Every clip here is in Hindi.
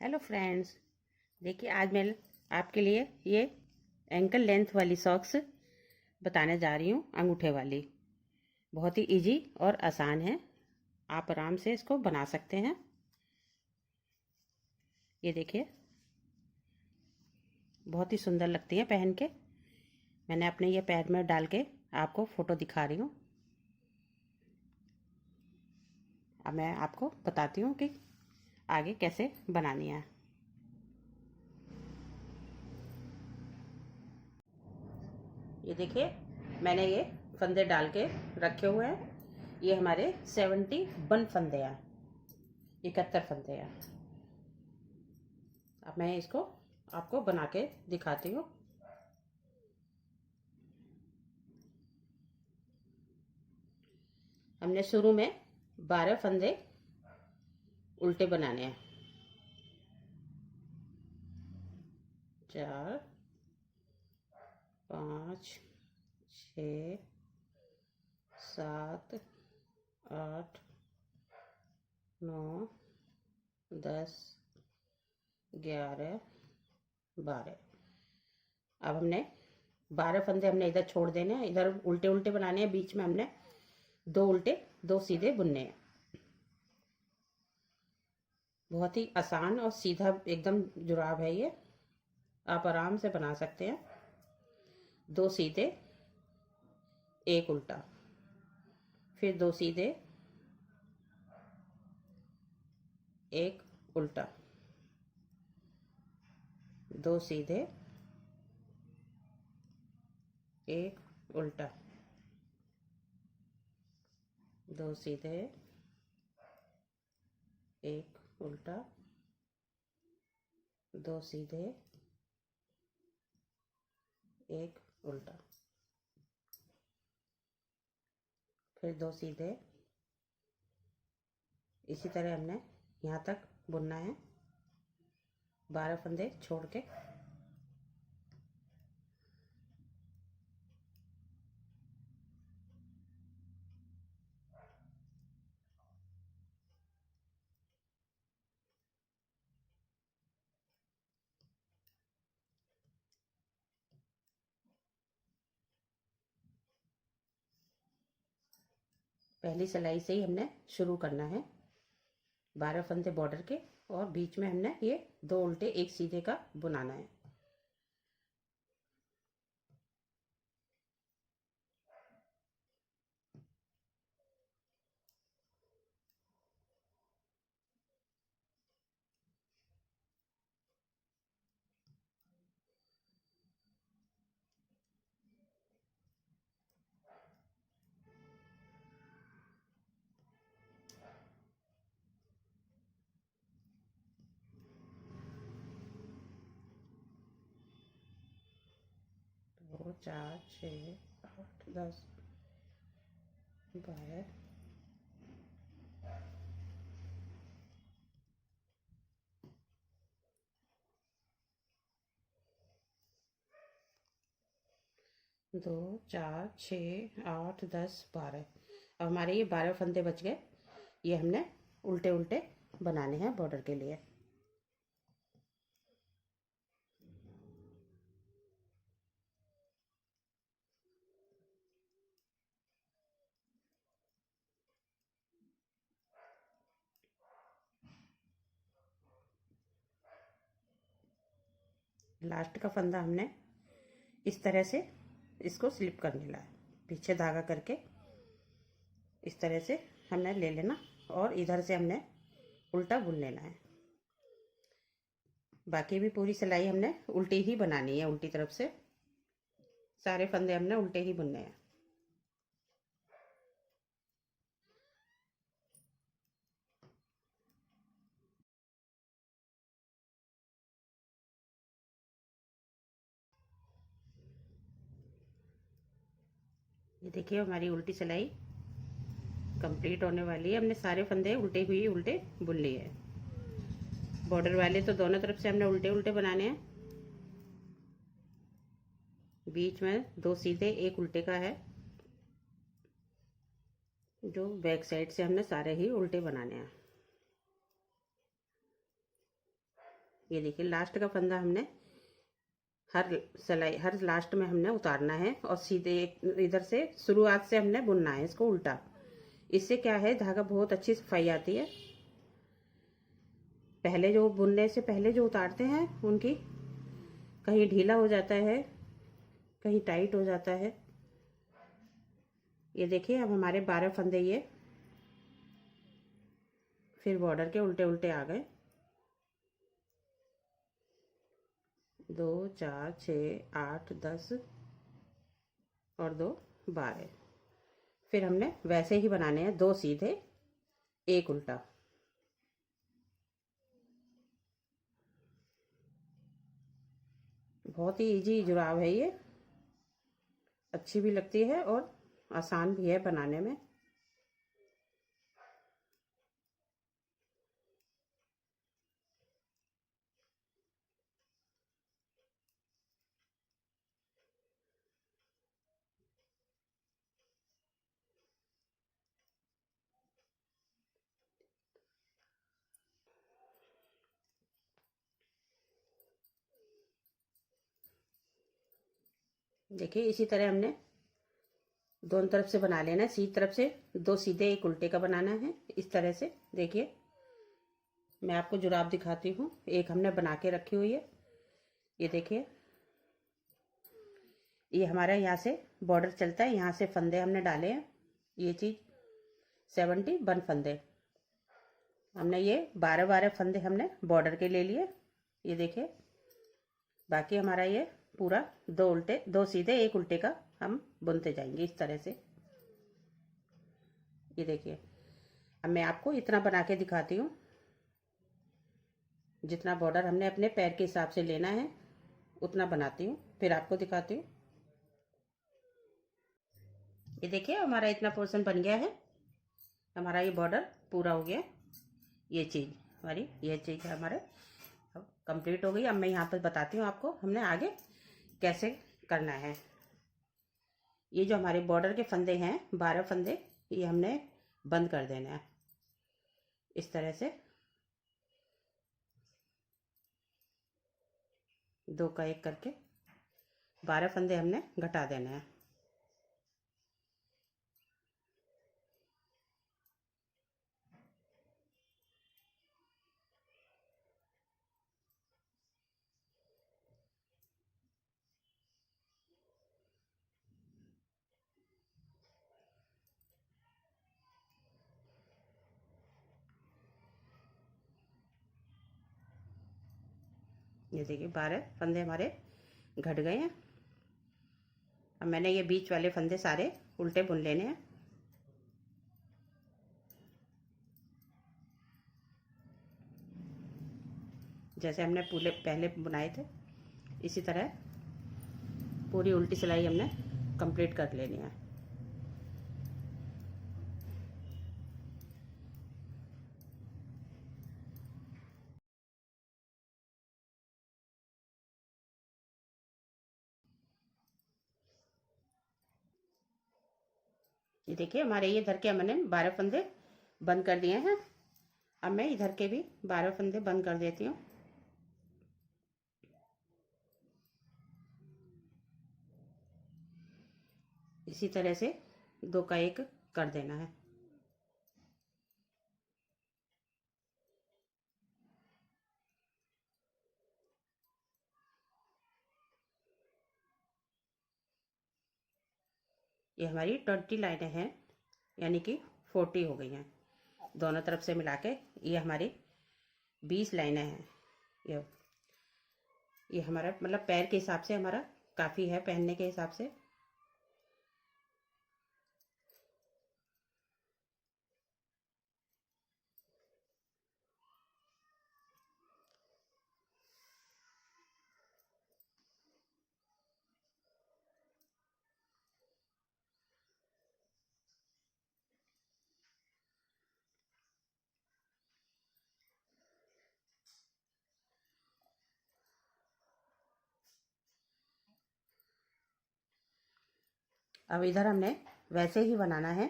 हेलो फ्रेंड्स, देखिए आज मैं आपके लिए ये एंकल लेंथ वाली सॉक्स बताने जा रही हूँ। अंगूठे वाली बहुत ही इजी और आसान है। आप आराम से इसको बना सकते हैं। ये देखिए, बहुत ही सुंदर लगती है पहन के। मैंने अपने ये पैर में डाल के आपको फ़ोटो दिखा रही हूँ। अब मैं आपको बताती हूँ कि आगे कैसे बनानी है। ये देखिए, मैंने ये फंदे डाल के रखे हुए हैं। ये हमारे 71 फंदे हैं, 71 फंदे हैं। अब मैं इसको आपको बना के दिखाती हूँ। हमने शुरू में 12 फंदे उल्टे बनाने हैं। 4, 5, 6, 7, 8, 9, 10, 11, 12। अब हमने 12 फंदे हमने इधर छोड़ देने हैं, इधर उल्टे उल्टे बनाने हैं। बीच में हमने 2 उल्टे 2 सीधे बुनने हैं। बहुत ही आसान और सीधा एकदम जुराब है ये। आप आराम से बना सकते हैं। 2 सीधे, 1 उल्टा, फिर 2 सीधे, 1 उल्टा, 2 सीधे, 1 उल्टा, 2 सीधे, 1 उल्टा, 2 सीधे, 1 उल्टा, फिर 2 सीधे। इसी तरह हमने यहाँ तक बुनना है, 12 फंदे छोड़ के। पहली सिलाई से ही हमने शुरू करना है। 12 फंदे बॉर्डर के और बीच में हमने ये 2 उल्टे 1 सीधे का बुनाना है। दो, 4, 6, 8, 10, 12, 2, 4, 6, 8, 10, 12। अब हमारे ये 12 फंदे बच गए। ये हमने उल्टे उल्टे बनाने हैं बॉर्डर के लिए। लास्ट का फंदा हमने इस तरह से इसको स्लिप कर लेना है, पीछे धागा करके इस तरह से हमने ले लेना और इधर से हमने उल्टा बुन लेना है। बाकी भी पूरी सिलाई हमने उल्टी ही बनानी है, उल्टी तरफ से सारे फंदे हमने उल्टे ही बुनने हैं। ये देखिए, हमारी उल्टी सिलाई कंप्लीट होने वाली है। हमने सारे फंदे उल्टे हुए उल्टे बुन लिए हैं। बॉर्डर वाले तो दोनों तरफ से हमने उल्टे उल्टे बनाने हैं। बीच में 2 सीधे 1 उल्टे का है, जो बैक साइड से हमने सारे ही उल्टे बनाने हैं। ये देखिए लास्ट का फंदा हमने हर लास्ट में हमने उतारना है और सीधे इधर से शुरुआत से हमने बुनना है इसको उल्टा। इससे क्या है, धागा बहुत अच्छी सफाई आती है। पहले जो बुनने से पहले जो उतारते हैं उनकी कहीं ढीला हो जाता है, कहीं टाइट हो जाता है। ये देखिए अब हमारे 12 फंदे ये फिर बॉर्डर के उल्टे उल्टे आ गए। 2 4 6 8 10 और 2 12। फिर हमने वैसे ही बनाने हैं, 2 सीधे 1 उल्टा। बहुत ही इजी जुराब है ये, अच्छी भी लगती है और आसान भी है बनाने में। देखिए इसी तरह हमने दोनों तरफ से बना लेना है। सीधी तरफ से 2 सीधे 1 उल्टे का बनाना है इस तरह से। देखिए मैं आपको जुराब दिखाती हूँ, एक हमने बना के रखी हुई है। ये देखिए ये हमारा यहाँ से बॉर्डर चलता है, यहाँ से फंदे हमने डाले हैं। ये चीज़ 71 फंदे हमने, ये 12 फंदे हमने बॉर्डर के ले लिए। ये देखिए बाकी हमारा ये पूरा 2 उल्टे 2 सीधे 1 उल्टे का हम बुनते जाएंगे इस तरह से। ये देखिए अब मैं आपको इतना बना के दिखाती हूँ, जितना बॉर्डर हमने अपने पैर के हिसाब से लेना है उतना बनाती हूँ, फिर आपको दिखाती हूँ। ये देखिए हमारा इतना पोर्शन बन गया है, हमारा ये बॉर्डर पूरा हो गया। ये चीज़ हमारी, ये चीज़ हमारे कंप्लीट हो गई। अब मैं यहाँ पर बताती हूँ आपको हमने आगे कैसे करना है। ये जो हमारे बॉर्डर के फंदे हैं 12 फंदे, ये हमने बंद कर देना है इस तरह से। 2 का 1 करके 12 फंदे हमने घटा देने हैं। ये देखिए 12 फंदे हमारे घट गए हैं। अब मैंने ये बीच वाले फंदे सारे उल्टे बुन लेने हैं। जैसे हमने पूरे पहले बुनाए थे इसी तरह पूरी उल्टी सिलाई हमने कंप्लीट कर लेनी है। ये देखिए हमारे ये इधर के मैंने 12 फंदे बंद कर दिए हैं। अब मैं इधर के भी 12 फंदे बंद कर देती हूँ। इसी तरह से 2 का 1 कर देना है। ये हमारी 20 लाइनें हैं, यानी कि 40 हो गई हैं दोनों तरफ से मिला के। ये हमारी 20 लाइनें हैं। ये हमारा मतलब पैर के हिसाब से हमारा काफ़ी है, पहनने के हिसाब से। अब इधर हमने वैसे ही बनाना है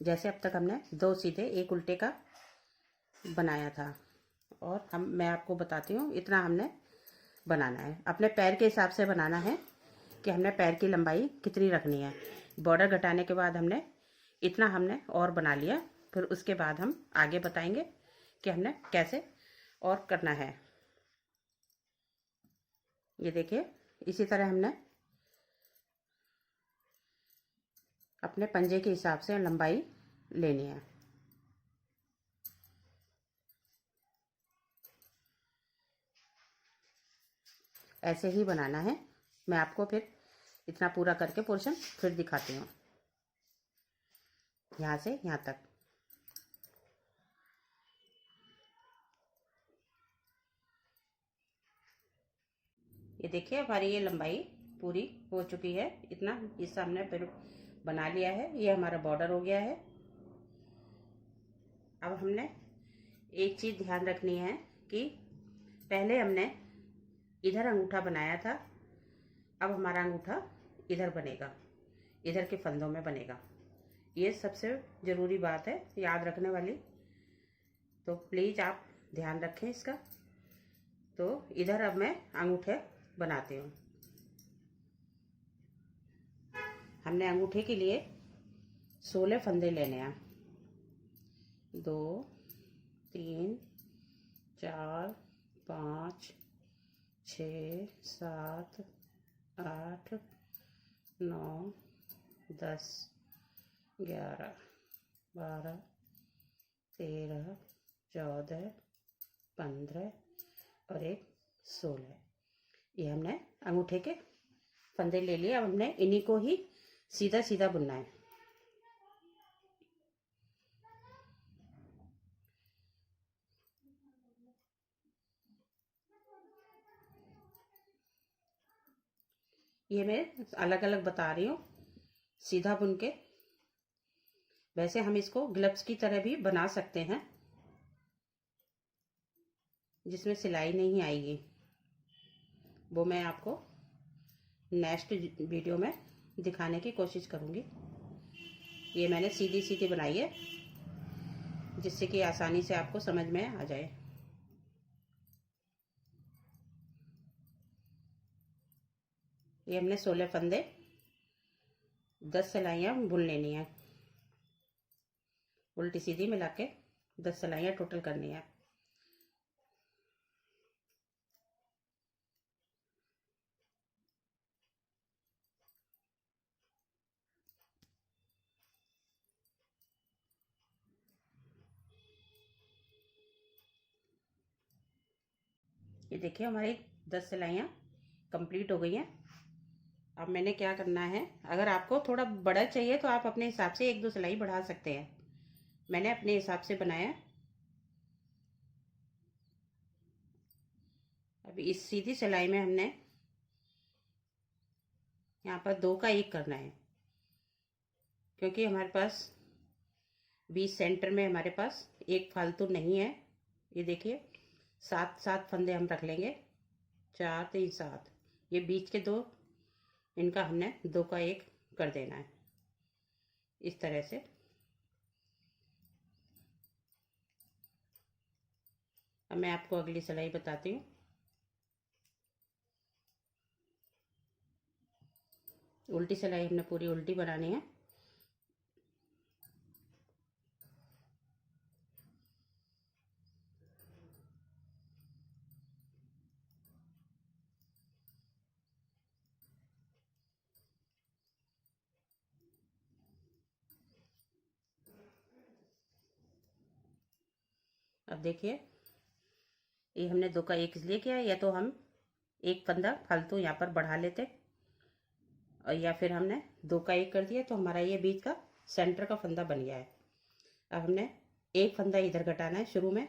जैसे अब तक हमने 2 सीधे 1 उल्टे का बनाया था। और मैं आपको बताती हूँ इतना हमने बनाना है। अपने पैर के हिसाब से बनाना है कि हमने पैर की लंबाई कितनी रखनी है। बॉर्डर घटाने के बाद इतना हमने और बना लिया। फिर उसके बाद हम आगे बताएंगे कि हमने कैसे और करना है। ये देखिए, इसी तरह हमने अपने पंजे के हिसाब से लंबाई लेनी है। ऐसे ही बनाना है। मैं आपको फिर इतना पूरा करके पोर्शन फिर दिखाती हूँ, यहाँ से यहाँ तक। ये देखिए, हमारी ये लंबाई पूरी हो चुकी है। इतना हिस्सा हमने फिर बना लिया है। ये हमारा बॉर्डर हो गया है। अब हमने एक चीज़ ध्यान रखनी है कि पहले हमने इधर अंगूठा बनाया था, अब हमारा अंगूठा इधर बनेगा, इधर के फंदों में बनेगा। ये सबसे ज़रूरी बात है, याद रखने वाली। तो प्लीज़ आप ध्यान रखें इसका। तो इधर अब मैं अंगूठे बनाती हूँ। हमने अंगूठे के लिए 16 फंदे लेने हैं। 2 3 4 5 6 7 8 9 10 11 12 13 14 15 और एक 16। ये हमने अंगूठे के फंदे ले लिए। अब हमने इन्हीं को ही सीधा सीधा बुनना है। ये मैं अलग अलग बता रही हूँ सीधा बुन के। वैसे हम इसको ग्लव्स की तरह भी बना सकते हैं, जिसमें सिलाई नहीं आएगी। वो मैं आपको नेक्स्ट वीडियो में दिखाने की कोशिश करूँगी। ये मैंने सीधी सीधी बनाई है, जिससे कि आसानी से आपको समझ में आ जाए। ये हमने 16 फंदे 10 सिलाइयाँ बुन लेनी है। उल्टी सीधी मिला के 10 सिलाइयाँ टोटल करनी है। ये देखिए, हमारी 10 सिलाइयाँ कंप्लीट हो गई हैं। अब मैंने क्या करना है, अगर आपको थोड़ा बड़ा चाहिए तो आप अपने हिसाब से 1-2 सिलाई बढ़ा सकते हैं। मैंने अपने हिसाब से बनाया। अभी इस सीधी सिलाई में हमने यहाँ पर 2 का 1 करना है, क्योंकि हमारे पास बीच सेंटर में हमारे पास एक फालतू नहीं है। ये देखिए, 7 फंदे हम रख लेंगे। 4 3 7। ये बीच के 2, इनका हमने 2 का 1 कर देना है, इस तरह से। अब मैं आपको अगली सिलाई बताती हूँ। उल्टी सिलाई हमने पूरी उल्टी बनानी है। अब देखिए, ये हमने 2 का 1 इसलिए किया, या तो हम एक फंदा फालतू यहाँ पर बढ़ा लेते, और या फिर हमने 2 का 1 कर दिया तो हमारा ये बीच का सेंटर का फंदा बन गया है। अब हमने एक फंदा इधर घटाना है शुरू में,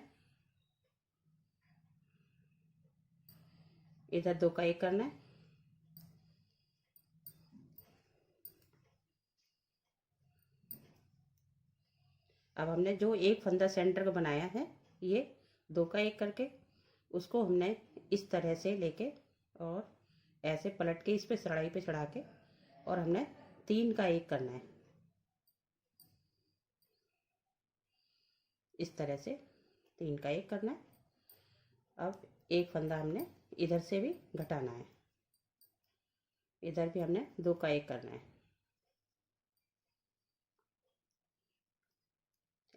इधर 2 का 1 करना है। अब हमने जो एक फंदा सेंटर का बनाया है, ये 2 का 1 करके उसको हमने इस तरह से लेके और ऐसे पलट के इस पे सड़ाई पे चढ़ा के, और हमने 3 का 1 करना है, इस तरह से 3 का 1 करना है। अब एक फंदा हमने इधर से भी घटाना है, इधर भी हमने 2 का 1 करना है।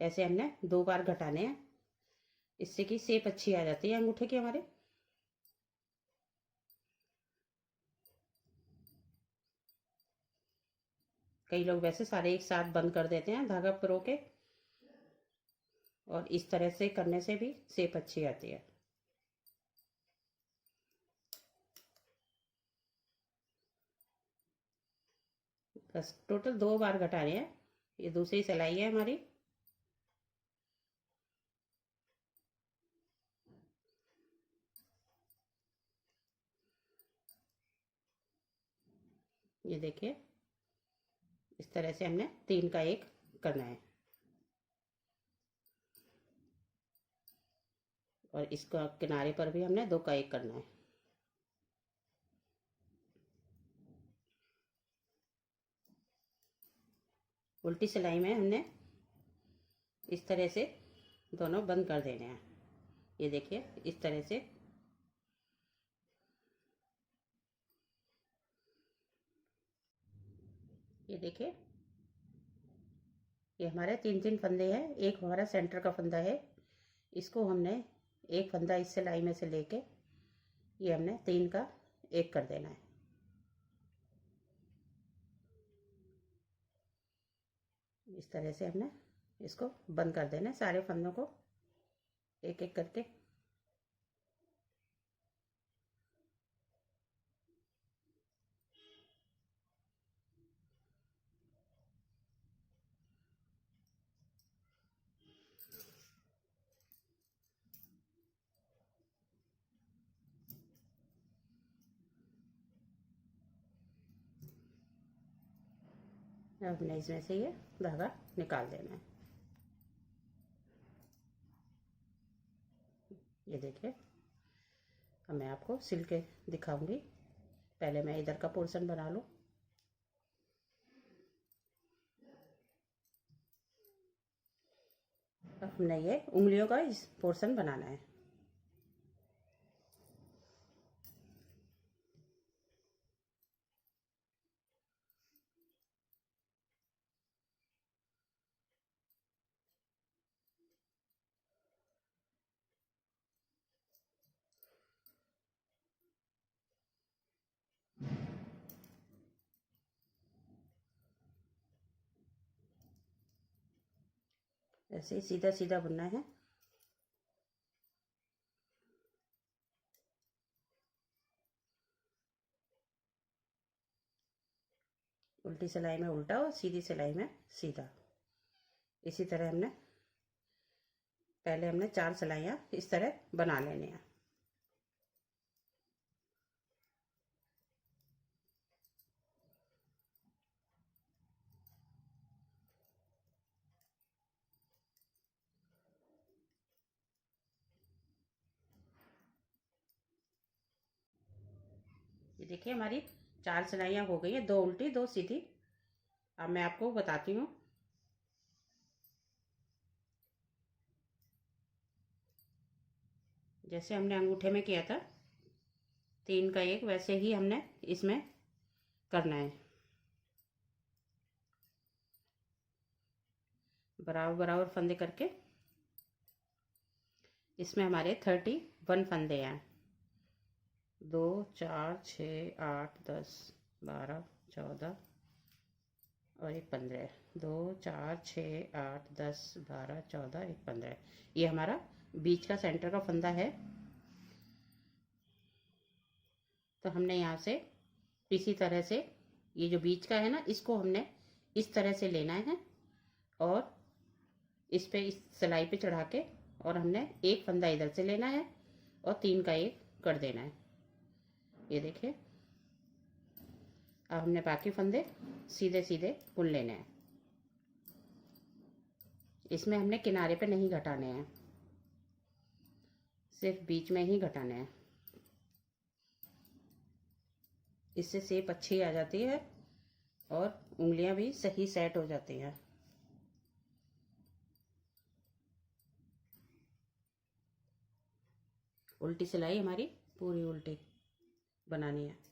ऐसे हमने 2 बार घटाने हैं, इससे कि शेप अच्छी आ जाती है अंगूठे की हमारे। कई लोग वैसे सारे एक साथ बंद कर देते हैं धागा पिरो के, और इस तरह से करने से भी शेप अच्छी आती है। बस टोटल 2 बार घटाने हैं। ये दूसरी सिलाई है हमारी। ये देखिए, इस तरह से हमने 3 का 1 करना है, और इसका किनारे पर भी हमने 2 का 1 करना है। उल्टी सिलाई में हमने इस तरह से दोनों बंद कर देने हैं। ये देखिए, इस तरह से। ये देखिए, ये हमारे 3 फंदे हैं। एक हमारा सेंटर का फंदा है, इसको हमने एक फंदा इस सिलाई में से लेके ये हमने 3 का 1 कर देना है। इस तरह से हमने इसको बंद कर देना है, सारे फंदों को एक एक करके। अब हमने इसमें से ये धागा निकाल देना है। ये देखिए, अब मैं आपको सिल के दिखाऊंगी। पहले मैं इधर का पोर्शन बना लूँ। अब हमने ये उंगलियों का इस पोर्शन बनाना है। ऐसे ही सीधा सीधा बुनना है। उल्टी सिलाई में उल्टा और सीधी सिलाई में सीधा। इसी तरह हमने पहले हमने 4 सिलाइयाँ इस तरह बना लेनी है। ये देखिए, हमारी 4 सिलाइयाँ हो गई है, 2 उल्टी 2 सीधी। अब मैं आपको बताती हूँ। जैसे हमने अंगूठे में किया था 3 का 1, वैसे ही हमने इसमें करना है। बराबर बराबर फंदे करके इसमें हमारे 31 फंदे हैं। 2 4 6 8 10 12 14 और एक 15। 2 4 6 8 10 12 14 एक 15। ये हमारा बीच का सेंटर का फंदा है। तो हमने यहाँ से इसी तरह से ये जो बीच का है ना, इसको हमने इस तरह से लेना है, और इस पे इस सिलाई पे चढ़ा के, और हमने एक फंदा इधर से लेना है और 3 का 1 कर देना है। ये देखिए, अब हमने बाकी फंदे सीधे सीधे बुन लेने हैं। इसमें हमने किनारे पे नहीं घटाने हैं, सिर्फ बीच में ही घटाने हैं। इससे शेप अच्छी आ जाती है और उंगलियां भी सही सेट हो जाती हैं। उल्टी सिलाई हमारी पूरी उल्टी बनानी है।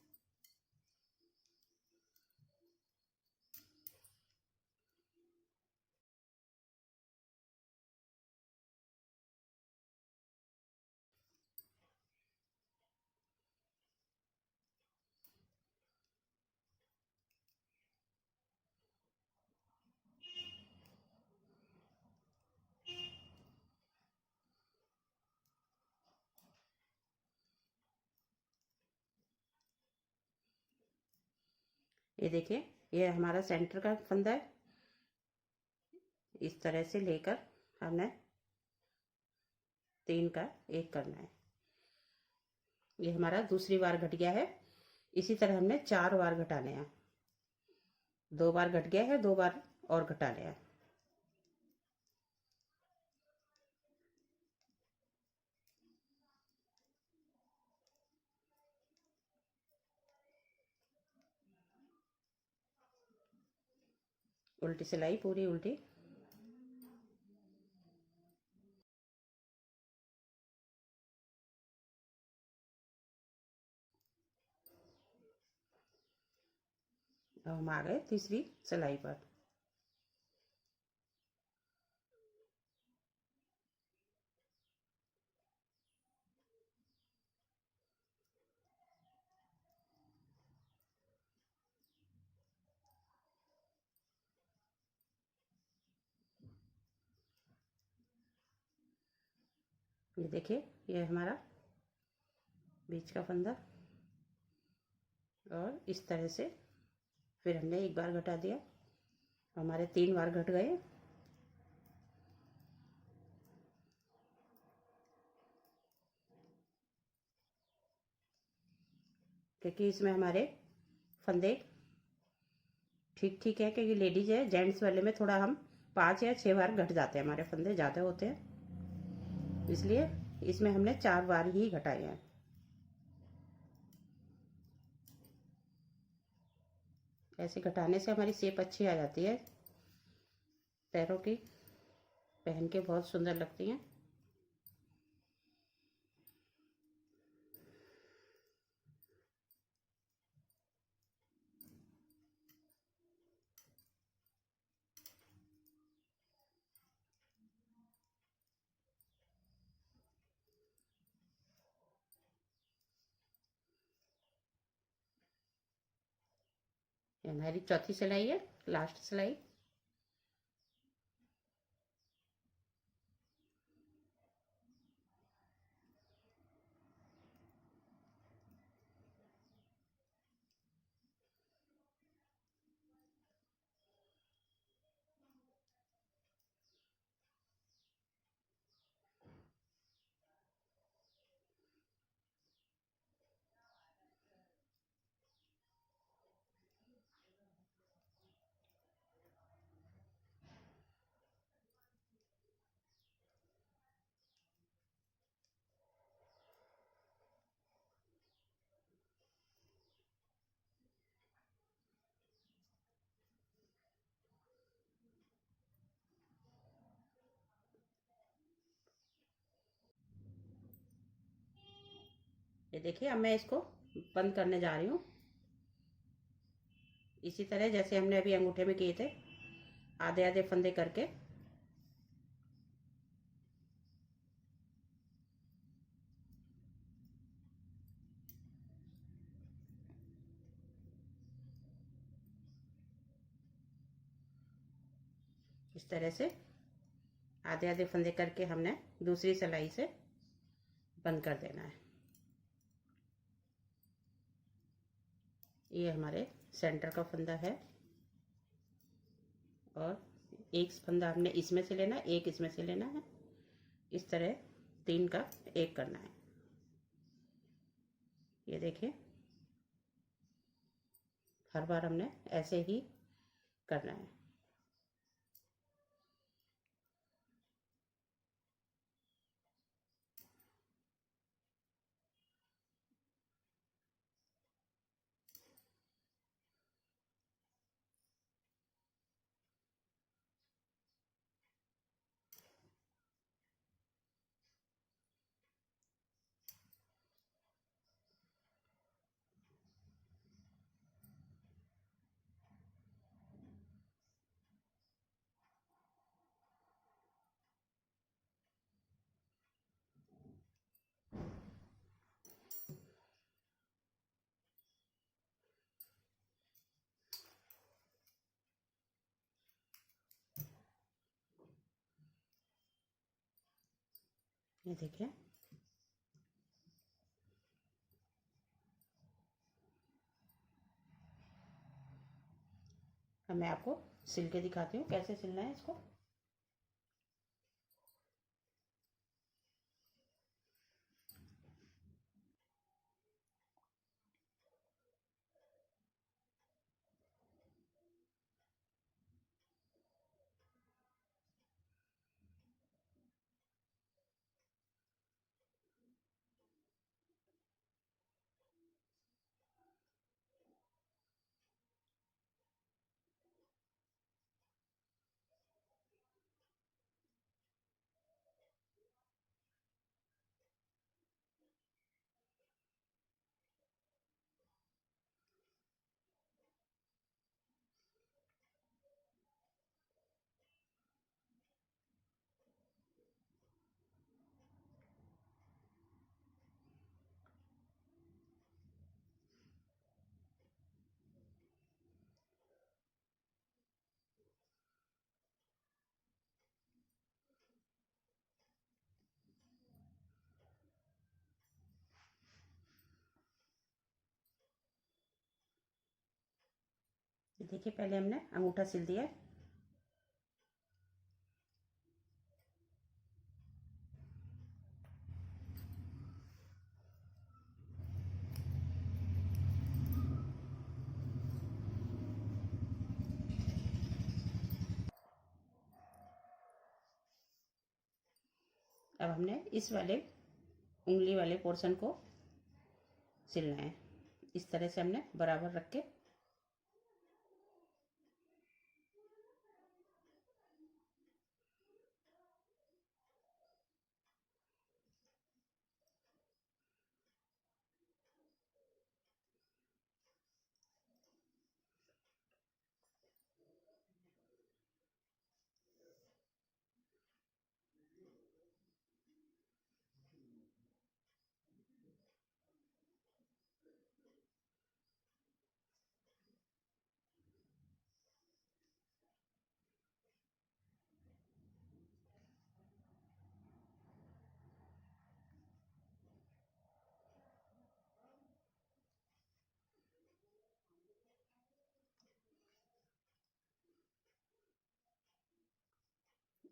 ये देखिए, ये हमारा सेंटर का फंदा है। इस तरह से लेकर हमने 3 का 1 करना है। ये हमारा दूसरी बार घट गया है। इसी तरह हमने 4 बार घटाने हैं। 2 बार घट गया है, 2 बार और घटाने हैं। उल्टी सिलाई पूरी उल्टी। अब हम आ गए तीसरी सिलाई पर। ये देखिए, ये हमारा बीच का फंदा। और इस तरह से फिर हमने 1 बार घटा दिया। हमारे 3 बार घट गए। क्योंकि इसमें हमारे फंदे ठीक ठीक है, क्योंकि लेडीज है, जेंट्स वाले में थोड़ा हम 5 या 6 बार घट जाते हैं, हमारे फंदे ज़्यादा होते हैं, इसलिए इसमें हमने 4 बार ही घटाए हैं। ऐसे घटाने से हमारी शेप अच्छी आ जाती है पैरों की, पहन के बहुत सुंदर लगती हैं। ये हमारी चौथी सिलाई है, लास्ट सिलाई। ये देखिए, अब मैं इसको बंद करने जा रही हूँ। इसी तरह जैसे हमने अभी अंगूठे में किए थे, आधे आधे फंदे करके। इस तरह से आधे आधे फंदे करके हमने दूसरी सिलाई से बंद कर देना है। ये हमारे सेंटर का फंदा है। और एक फंदा हमने इसमें से लेना है, एक इसमें से लेना है। इस तरह 3 का 1 करना है। ये देखिए, हर बार हमने ऐसे ही करना है। ये देखिए, अब मैं आपको सिल के दिखाती हूँ कैसे सिलना है इसको। ये देखिए, पहले हमने अंगूठा सिल दिया है। अब हमने इस वाले उंगली वाले पोर्शन को सिलना है। इस तरह से हमने बराबर रख के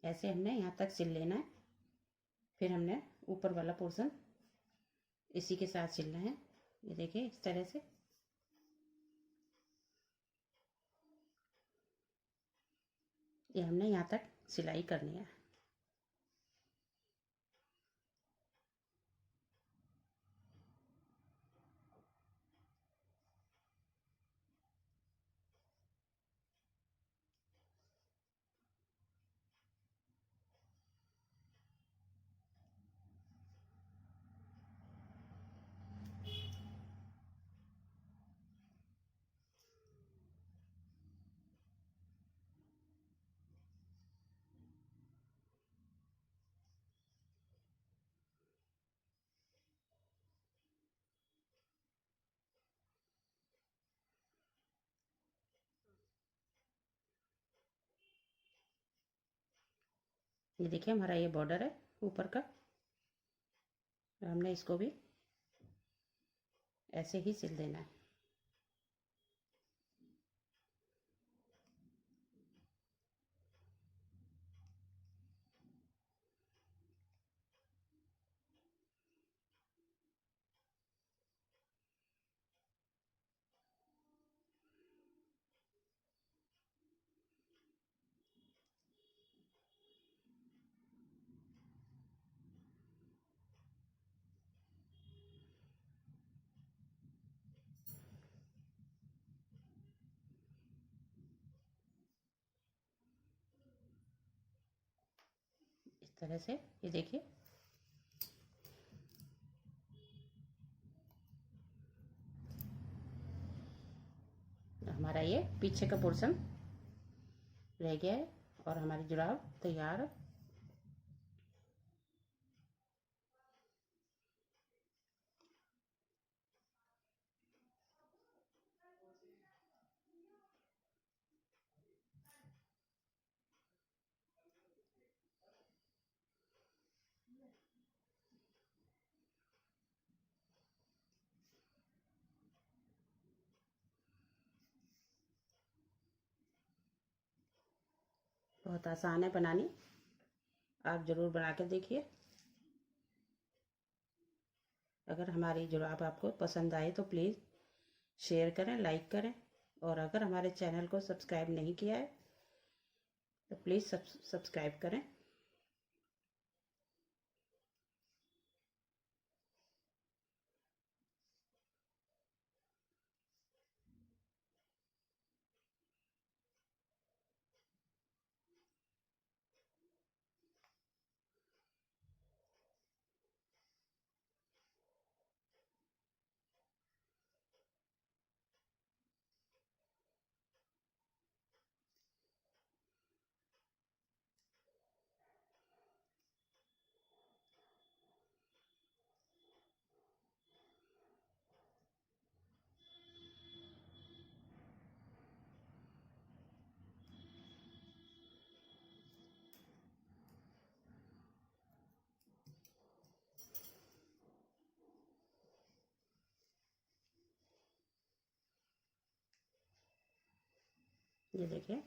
ऐसे हमने यहाँ तक सिल लेना है। फिर हमने ऊपर वाला पोर्शन इसी के साथ सिलना है। ये देखिए, इस तरह से। ये हमने यहाँ तक सिलाई करनी है। ये देखिए, हमारा ये बॉर्डर है ऊपर का। हमने इसको भी ऐसे ही सिल देना है। इस तरह से ये देखिए, हमारा ये पीछे का पोर्शन रह गया है और हमारी जुराब तैयार है। बहुत आसान है बनानी, आप ज़रूर बना के देखिए। अगर हमारी जुराब आपको पसंद आए तो प्लीज़ शेयर करें, लाइक करें, और अगर हमारे चैनल को सब्सक्राइब नहीं किया है तो प्लीज़ सब्सक्राइब करें। ये देखिए,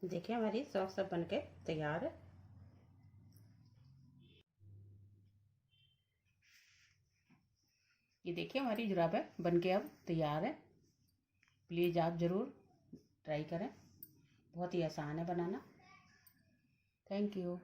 देखिए हमारी सॉक्स सब बनके तैयार है। ये देखिए हमारी जुराबें बनके अब तैयार है। प्लीज़ आप ज़रूर ट्राई करें, बहुत ही आसान है बनाना। Thank you.